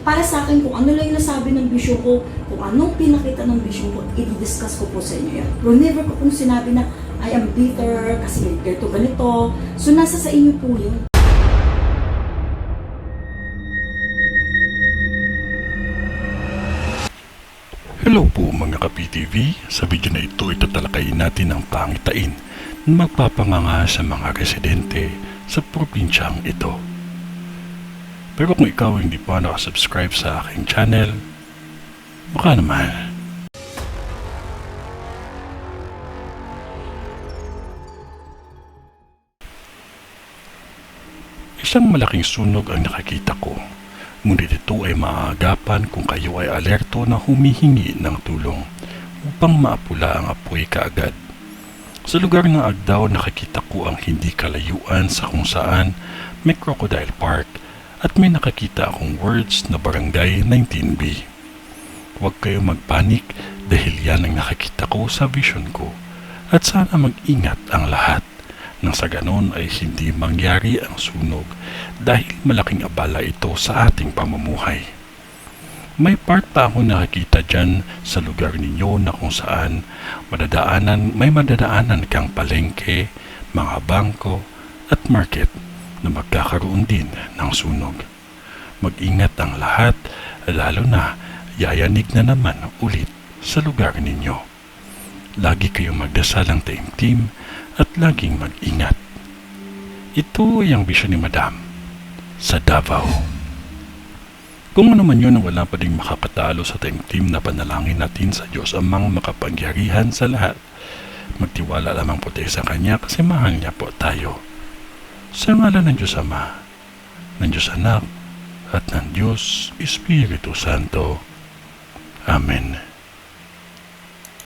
Para sa akin, kung ano lang yung nasabi ng vision ko, kung anong pinakita ng vision ko, i-discuss ko po sa inyo yan. Pero never ko pong sinabi na I am bitter kasi ganito. So nasa sa inyo po yun. Hello po mga ka-PTV, sa video na ito itatalakayin natin ang pangitain na magpapanganga sa mga residente sa probinsyang ito. Pero kung ikaw hindi pa nakasubscribe sa aking channel, baka naman. Isang malaking sunog ang nakakita ko, ngunit ito ay maaagapan kung kayo ay alerto na humihingi ng tulong upang maapula ang apoy kaagad. Sa lugar ng Agdao nakakita ko ang hindi kalayuan sa kung saan may crocodile park at may nakakita akong words na Barangay 19B. Huwag kayong magpanik dahil yan ang nakakita ko sa vision ko at sana mag-ingat ang lahat nang sa ganon ay hindi mangyari ang sunog dahil malaking abala ito sa ating pamumuhay. May part pa ako nakakita dyan sa lugar ninyo na kung saan may madadaanan kang palengke, mga bangko at market na magkakaroon din ng sunog. Mag-ingat ang lahat, lalo na yayanig na naman ulit sa lugar ninyo. Lagi kayong magdasal ng taimtim at laging mag-ingat. Ito ay ang bisyon ni Madam sa Davao. Kung ano man yun, wala pa ding makakatalo sa taimtim na panalangin natin sa Diyos amang makapangyarihan sa lahat. Magtiwala lamang po tayo sa Kanya kasi mahal niya po tayo. Sa ngalan ng Diyos Ama, ng Diyos Anak, at ng Diyos Espiritu Santo. Amen.